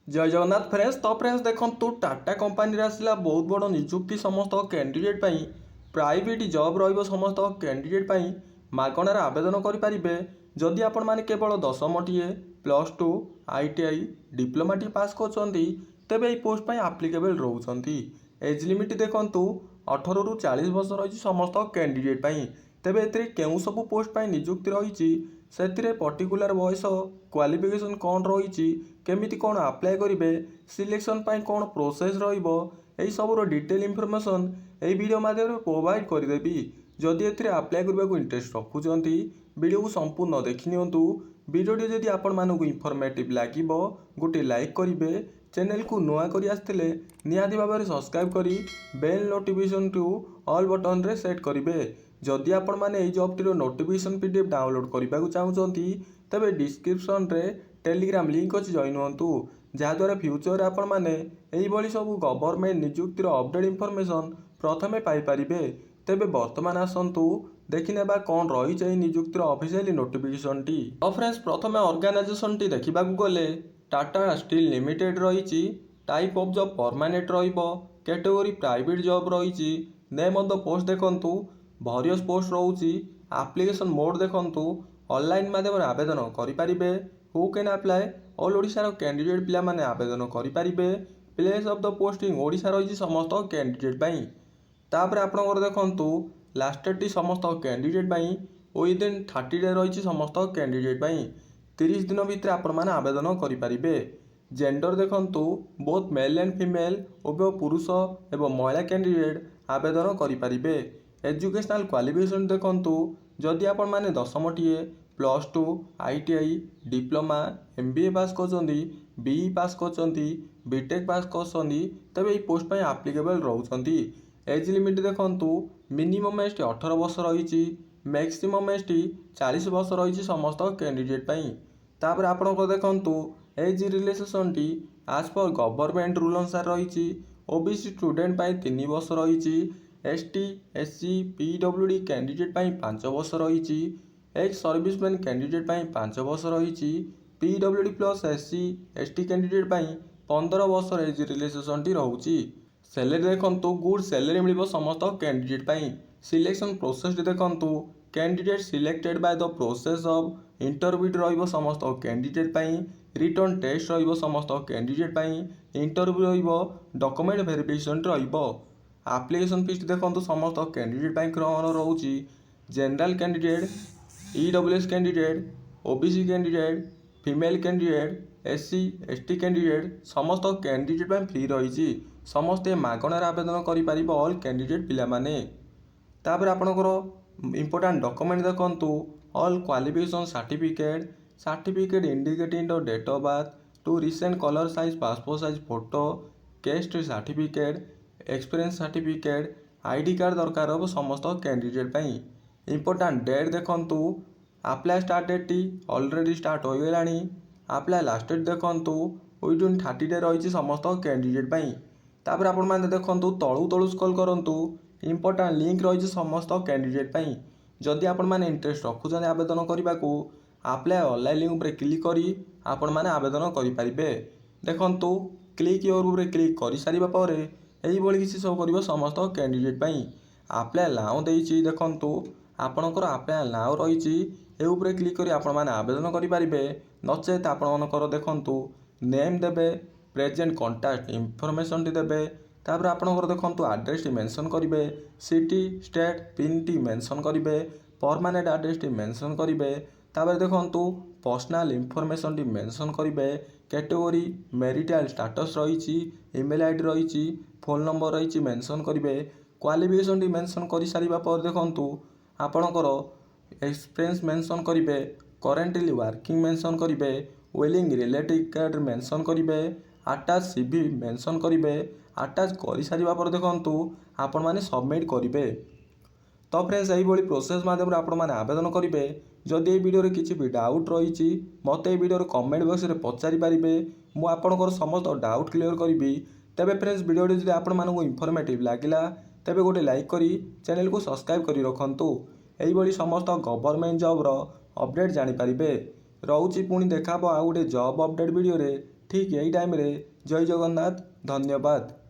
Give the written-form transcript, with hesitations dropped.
जय जगन्नाथ फ्रेंड्स। तो फ्रेंड्स देखो टाटा कंपानी आसला बहुत बड़ निजुक्ति समस्त कैंडिडेट प्राइवेट जॉब समस्त कैंडिडेट मागणार आवेदन करेंगे जदि आपण मैंने केवल 10टी +2 ITI डिप्लोमा पास कर तेबे ये पोस्ट आप्लिकेबल रोचे। एज लिमिट देखूँ 18 ରୁ 40 वर्ष रही समस्त कैंडिडेट तेबे केउ सब पोस्ट निजुक्ति रही से पर्टिकुलर बयस क्वालिफिकेशन कौन रही केमिति कौन अप्लाई करेंगे सिलेक्शन कौन प्रोसेस रही सबूर डिटेल इनफॉरमेशन यही वीडियो माध्यम प्रोवाइड करदेवी। जदि एथिरे अप्लाई करने को इंटरेस्ट रखुंट वीडियो को संपूर्ण देखि नियंतु। वीडियोटी जदि आपण मानक इनफॉर्मेटिव लगे गोटे लाइक करेंगे, चैनल को नुआ कर आसते निहाती भाव में सब्सक्राइब करी bell notification to all button रे सेट करेंगे। जदि आपण माने एई जॉबटीर नोटिफिकेशन PDF डाउनलोड करने को चाहते तेबे डिस्क्रिप्शन रे टेलीग्राम लिंक अच्छी जॉइन हुंतु जहाद्वारा फ्यूचर आपण माने एई भली सब गवर्नमेंट निजुक्तिर अपडेट इनफॉरमेशन प्रथमे पाई परिबे। तेबे वर्तमान आसंतु देखिनेबा कौन रही निजुक्तिर ऑफिशियल नोटिफिकेशन टी। तो फ्रेंड्स प्रथमे ऑर्गेनाइजेशन टी देखा गले टाटा स्टील लिमिटेड रही। टाइप ऑफ जॉब परमानेंट रहिबो, कैटेगरी प्राइवेट जॉब रही। नेम ऑफ द पोस्ट देखंतु भरियस पोस्ट रोची। एप्लिकेशन मोड देखंतु ऑनलाइन माध्यम आवेदन करेंगे। हु कैन अप्लाई ऑल ओडिशार कैंडिडेट पिला माने आवेदन करेंगे। Place of the posting Odisha रही समस्त कैंडिडेट तापर आपणकर देखंतु लास्ट डेट समस्त कैंडिडेट विदिन 30 डे रही समस्त कैंडिडेट 30 दिन भितर आपण माने आवेदन करेंगे। जेंडर देखंतु बोथ मेल एंड फीमेल उभय पुरुष एवं महिला कैंडिडेट आवेदन करेंगे। एजुकेशनल क्वालिफिकेशन देखंतु जदि आपण माने 10टी +2 ITI डिप्लोमा MBA पास कर BE पास कर बीटेक पास कर तेबे ये पोस्ट आप्लिकेबल रोचे। एज लिमिट देखंतु मिनिमम एज 18 वर्ष रही, मैक्सिमम एज 40 वर्ष रही समस्त कैंडिडेट तापर आपणकर देखंतु एज रिलैक्सेशन टी आज पर गवर्नमेंट रूल अनुसार रही। OBC स्टूडेंट 3 वर्ष रही, ST SC PWD कैंडिडेट 5 वर्ष रही, एक्स सर्विसमैन कैंडिडेट 5 वर्ष रही, PWD plus SC ST candidate 15 वर्ष एज रिलैक्सेशन टी रोची। सैलरी देखंतु गुड सैलरी मिल समस्त कैंडिडेट सिलेक्शन प्रोसेस देखंतु candidate selected by the process of interview रहिबो समस्त कैंडिडेट रिटर्न टेस्ट रहिबो समस्त कैंडिडेट इंटरव्यू रहिबो डॉक्यूमेंट वेरिफिकेशन रहिबो। एप्लिकेशन फीस देखंतु समस्त कैंडिडेट ग्रहण रोची। General candidate EWS candidate OBC candidate female candidate SC ST candidate समस्त कैंडिडेट फ्री रही समस्ते मागणार आवेदन करें ऑल कैंडिडेट पिला माने। तापर आपणकर इंपोर्टेंट डॉक्यूमेंट देखंतु all qualification certificate indicating the date of birth to recent colour size passport size photo caste certificate experience certificate ID card दरकार हो समस्त कैंडिडेट इंपोर्टेंट डेट देखंतु अप्लाई स्टार्ट डेट टी ऑलरेडी स्टार्ट हो गलानी। Apply last date देखंतु within 30 day रही समस्त कैंडिडेट तापर आपण माने देखंतु तळु तळु स्क्रॉल करंतु इंपोर्टेंट लिंक रही समस्त कैंडिडेट जदि आपण माने इंटरेस्ट रखुछन आवेदन करने को अप्लाई ऑनलाइन लिंक पर क्लिक करी आपण माने आवेदन करेंगे। देखंतु क्लिक योर ऊपर क्लिक कर सारिबा परे एही भली किसी सब करिवो समस्त कैंडिडेट अप्लाई नाउ देइछि। देखंतु आपणकर अप्लाई नाउ रही ए ऊपर क्लिक करी आपण माने आवेदन करेंगे। नचेत आपण मानकर देखंतु नेम देबे, प्रेजेंट कॉन्टैक्ट इनफॉरमेशन टी देबे, तापर आपणकर देखंतु एड्रेस टी मेंशन करेंगे, city state pin T mention करेंगे, परमानेंट एड्रेस टी मेंशन करेंगे, तापर देखंतु पर्सनल इनफॉरमेशन टी मेंशन करेंगे, कैटेगरी मैरिटल स्टेटस रही, ईमेल ID रही, फोन नंबर रही मेंशन करेंगे, क्वालिफिकेशन टी मेंशन कर सारिबा पर देखंतु आपणकर एक्सपीरियंस मेंशन करेंगे, करेंटली वर्किंग मेंशन करेंगे, वेलिंग रिलेटिव कार्ड मेंशन करेंगे, अटैच CV मेंशन करेंगे। अटैच कर सारिबा पर देखंतु आपण माने सबमिट करेंगे। तो फ्रेंड्स यही भली प्रोसेस माध्यम आपण माने आवेदन करेंगे। जदि ये वीडियो किसी भी डाउट रही मत ये वीडियो कमेंट बॉक्स में पचारि पारिबे, मु आपनकर समस्त डाउट क्लियर करी। तेबे फ्रेंड्स वीडियो जदि आपण मानकु इनफॉर्मेटिव लागिला तेबे गोटे लाइक करी चैनल को सब्सक्राइब करी रखंतु। एही भली समस्त गवर्नमेंट जॉब रो अपडेट जानि पारिबे। रहूची पुणी देखाबो आ गोटे जॉब अपडेट वीडियो रे। ଠିକ୍ ଏଇ ଟାଇମ୍ରେ। ଜୟ ଜଗନ୍ନାଥ, ଧନ୍ୟବାଦ।